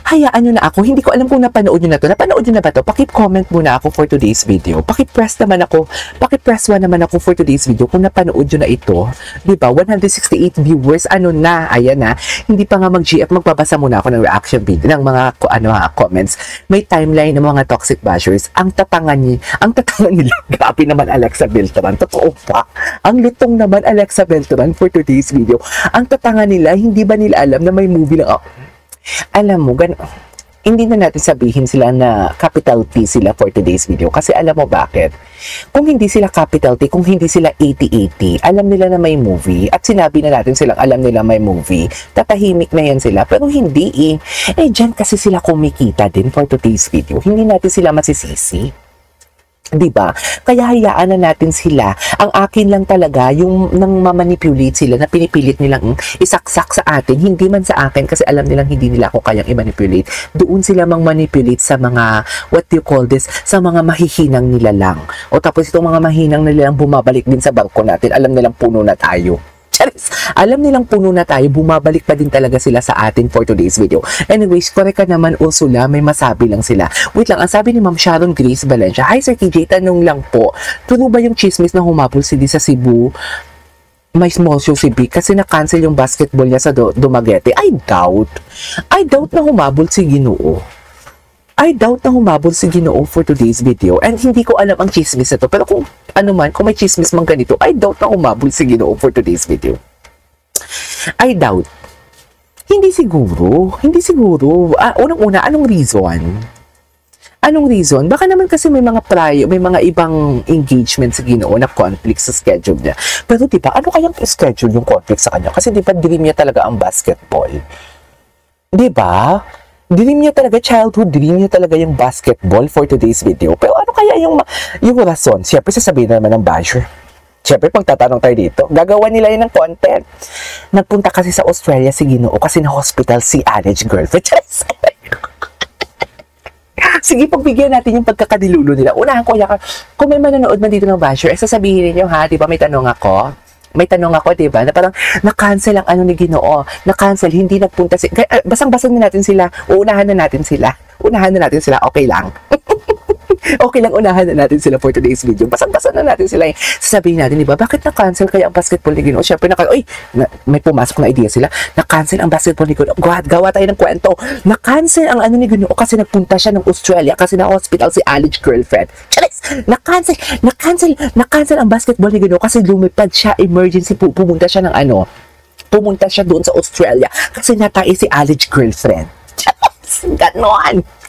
hayaan nyo na ako. Hindi ko alam kung napanood nyo na to. Napanood nyo na ba to? Paki-comment muna ako for today's video. Paki-press 1 naman ako for today's video kung napanood nyo na ito. Diba? 168 viewers. Ano na? Ayan na. Hindi pa nga mag-GF. Magbabasa muna ako ng reaction video, ng mga comments. May timeline ng mga toxic bashers. Ang tatangan nila. Grabe naman Alexa Beltran. Totoo pa. Ang lutong naman Alexa Beltran for today's video. Ang tatangan nila, hindi ba nila alam na may movie lang? Alam mo, hindi na natin sabihin sila na capital T sila for today's video. Kasi alam mo bakit? Kung hindi sila capital T, kung hindi sila 80-80, alam nila na may movie, at sinabi na natin silang alam nila may movie, tatahimik na yan sila. Pero hindi dyan kasi sila kumikita din for today's video. Hindi natin sila masisisi. Diba? Kaya hayaan na natin sila. Ang akin lang talaga, yung nang mamanipulate sila, na pinipilit nilang isaksak sa atin, hindi man sa akin, kasi alam nilang hindi nila ako kayang i-manipulate. Doon sila mang-manipulate sa mga, what do you call this, sa mga mahihinang nila lang. O tapos itong mga mahinang nila lang bumabalik din sa bangko natin, alam nilang puno na tayo. Charis! Alam nilang puno na tayo, bumabalik pa din talaga sila sa atin for today's video. Anyways, correct ka naman, Ursula, may masabi lang sila. Wait lang, ang sabi ni Ma'am Sharon Grace Valencia, hi Sir KJ, tanong lang po, true ba yung chismis na humabol si Di sa Cebu? May small show si B kasi na-cancel yung basketball niya sa Dumaguete. I doubt na humabol si Ginoo. For today's video. And hindi ko alam ang chismis na to. Pero kung may chismis mang ganito, I doubt na humabol si Ginoo for today's video. I doubt. Hindi siguro. Unang-una, anong reason? Baka naman kasi may mga ibang engagement sa Ginoo na conflict sa schedule niya. Pero diba, ano kayang schedule yung conflict sa kanya? Kasi diba, dream niya talaga ang basketball. Diba? Dream niya talaga, childhood dream niya talaga yung basketball for today's video. Pero ano kaya yung rason? Siyempre, sasabihin naman ng basher. Siyempre, pagtatanong tayo dito, gagawa nila yun ng content. Nagpunta kasi sa Australia si Ginoo kasi na-hospital si Alleged girlfriend. Sige, pagbigyan natin yung pagkakadilulo nila. Unahan ko, kung may manonood man dito ng basher, sasabihin ninyo ha, di ba may tanong ako, diba? Na parang na-cancel ang ni Ginoo. Na-cancel, hindi nagpunta basang-basang na natin sila. Unahan na natin sila. Okay lang. Okay lang, unahan na natin sila for today's video. Basang-basang na natin sila. Sasabihin natin, diba? Bakit na-cancel kaya ang basketball ni Ginoo? Siyempre, may pumasok na idea sila. Na-cancel ang basketball ni Ginoo. Gawa tayo ng kwento. Na-cancel ang ni Ginoo kasi nagpunta siya ng Australia kasi na-hospital si Alleged girlfriend. Charis! Na-cancel ang basketball ni Ginoo kasi lumipad siya, emergency, pumunta siya doon sa Australia kasi natay si Alleged girlfriend. Charis!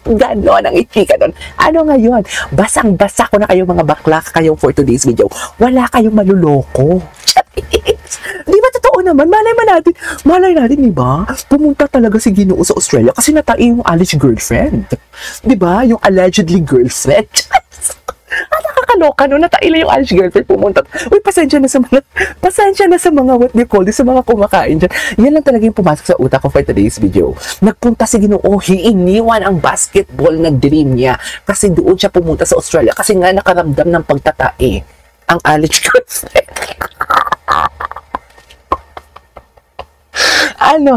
Ganon ang ichika doon. Ano ngayon? Basang-basa ko na kayo mga bakla kayo for today's video. Wala kayong maluloko. Di ba totoo naman? Malay natin, di ba? Pumunta talaga si Ginoo sa Australia kasi natay yung alleged girlfriend. Di ba? Yung allegedly girlfriend. Nakakaloka no, nataila yung alleged girlfriend pumunta. Uy, pasensya na sa mga what do you call this, sa mga kumakain dyan. Yan lang talaga yung pumasok sa utak ko for today's video. Nagpunta si Ginoo, iniwan ang basketball na dream niya kasi doon siya pumunta sa Australia kasi nga nakaramdam ng pagtatae ang alleged girlfriend.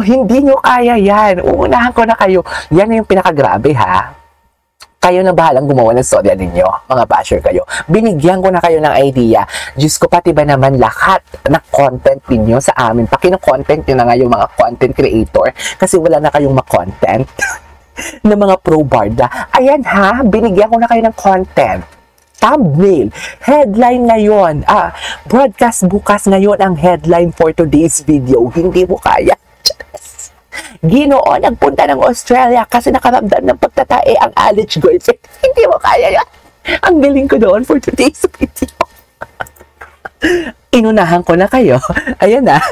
Hindi nyo kaya yan. Uunahan ko na kayo. Yan yung pinakagrabe ha. Kayo na bahalang gumawa ng storya ninyo, mga basher kayo. Binigyan ko na kayo ng idea. Diyos ko, pati ba naman lahat ng content ninyo sa amin? Pakino-content nyo na nga yung mga content creator kasi wala na kayong ma-content na mga pro-barda. Ayan ha, binigyan ko na kayo ng content. Thumbnail, headline ngayon. Broadcast bukas ngayon ang headline for today's video. Hindi mo kaya. Ginoo nagpunta ng Australia kasi nakaramdam ng pagtatae ang alleged girlfriend. Hindi mo kaya yan. Ang galing ko doon for today's video. Inunahan ko na kayo. Ayan na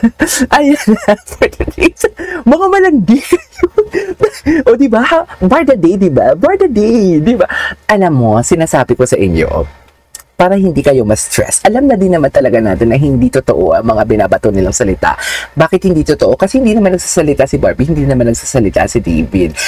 for today's mga malandi kayo. O diba? Bar the day, diba? Alam mo, sinasabi ko sa inyo, para hindi kayo ma-stress. Alam na din naman talaga natin na hindi totoo ang mga binabato nilang salita. Bakit hindi totoo? Kasi hindi naman nagsasalita si Barbie, hindi naman nagsasalita si David.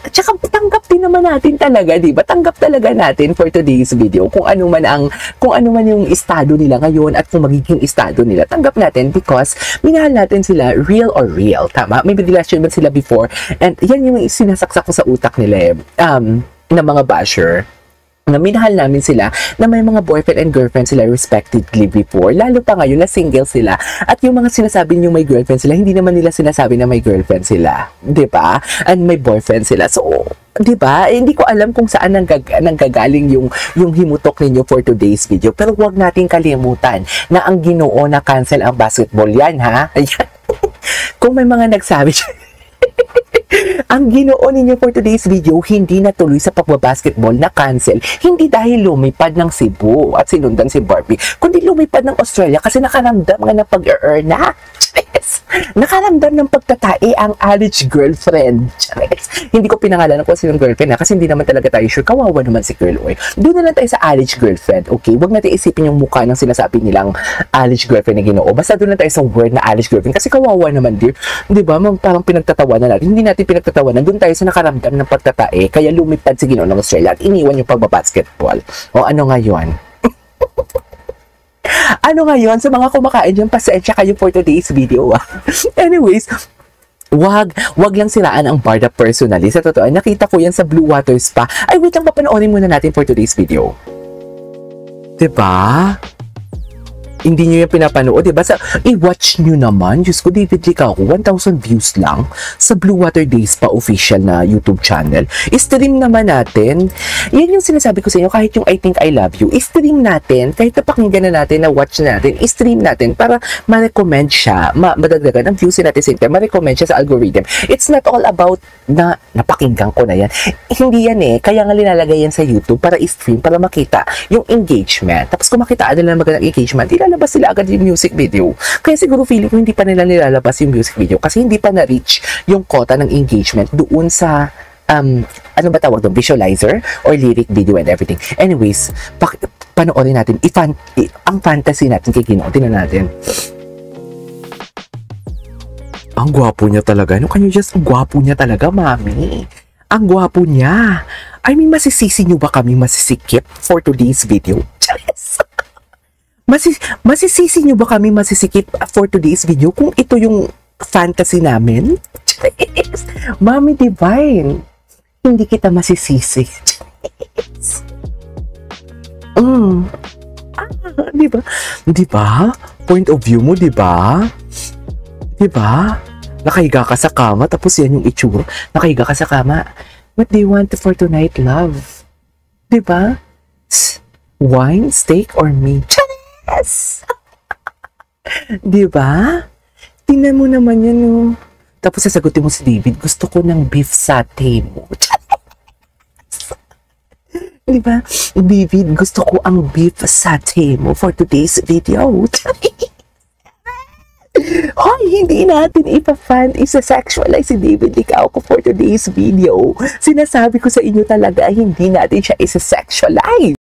Tsaka tanggap din naman natin talaga, di ba? Tanggap talaga natin for today's video kung ano man yung estado nila ngayon at kung magiging estado nila. Tanggap natin because minahal natin sila real or real. Tama? May relasyon man sila before and yan yung sinasaksak ko sa utak nila na mga basher na minahal namin sila na may mga boyfriend and girlfriend sila respectively before. Lalo pa ngayon na single sila. At yung mga sinasabi niyo may girlfriend sila, hindi naman nila sinasabi na may girlfriend sila. 'Di ba? And may boyfriend sila. So, 'di ba? Hindi ko alam kung saan nanggagaling yung himutok ninyo for today's video. Pero huwag nating kalimutan na ang Ginoo na cancel ang basketball yan, ha? Ayan. Kung may mga nagsabi ang Ginoo ninyo for today's video hindi natuloy sa pagbabasketball na cancel. Hindi dahil lumipad ng Cebu at sinundan si Barbie, kundi lumipad ng Australia kasi nakaramdam nga ng pag-earn na. Nakaramdam ng pagtatae ang alleged girlfriend. Hindi ko pinangalanan kung sinong girlfriend kasi hindi naman talaga tayo sure. Kawawa naman si girl. Oy. Doon na lang tayo sa alleged girlfriend. Okay? Huwag natin isipin yung mukha ng sinasabi nilang alleged girlfriend na Ginoo. Basta doon lang tayo sa word na alleged girlfriend kasi kawawa naman dear. Di ba? Parang pinagtatawanan natin. Hindi natin pinagtatawanan. Doon tayo sa nakaramdam ng pagtatae. Kaya lumipad si Ginoo ng Australia at iniwan yung pagbabasketball. O ano ngayon? Ano ngayon sa mga kumakain dyan, pasensya kayo for today's video. Anyways, wag lang siraan ang Barda personally. Sa totoo, nakita ko yan sa Blue Water Spa. Ay, wait lang, papanoorin muna natin for today's video. Diba? Hindi nyo yung pinapanood, diba? I-watch nyo naman. Diyos ko, David Licao, 1,000 views lang sa Blue Water Days pa official na YouTube channel. I-stream naman natin. Yan yung sinasabi ko sa inyo, kahit yung I Think I Love You, i-stream natin, kahit napakinggan na natin, na-watch na natin, i-stream natin para ma-recommend siya, madagdagan ang views natin sa internet, ma-recommend siya sa algorithm. It's not all about na napakinggan ko na yan. Hindi yan eh. Kaya nga linalagay yan sa YouTube para i-stream, para makita yung engagement. Tapos kung makita nila magandang engagement, ilalabas sila agad yung music video. Kaya siguro feeling ko hindi pa nila nilalabas yung music video kasi hindi pa na-reach yung quota ng engagement doon sa ano ba tawag doon? Visualizer or lyric video and everything. Anyways, panoorin natin ang fantasy natin kay Ginoo. Tingnan natin. Ang gwapo niya talaga. No, can you just, ang gwapo niya talaga, mami. Ang gwapo niya. I mean, masisisi niyo ba kami masisikip for today's video? Charis! Masisisi niyo ba kami masisikip for today's video kung ito yung fantasy namin? Charis! Mami Divine, hindi kita masisisi. Charis! Diba? Diba? Point of view mo, diba? Diba? Nakahiga ka sa kama, tapos yan yung itsura. Nakahiga ka sa kama. What do you want for tonight, love? Diba? Wine, steak, or me? Yes! Diba? Tingnan mo naman yan, oh. Tapos sasagutin mo si David, gusto ko ng beef satay mo. Diba? David, gusto ko ang beef satay mo for today's video. Hoy, hindi natin isa-sexualize si David Licao ko for today's video. Sinasabi ko sa inyo talaga, hindi natin siya isa-sexualize.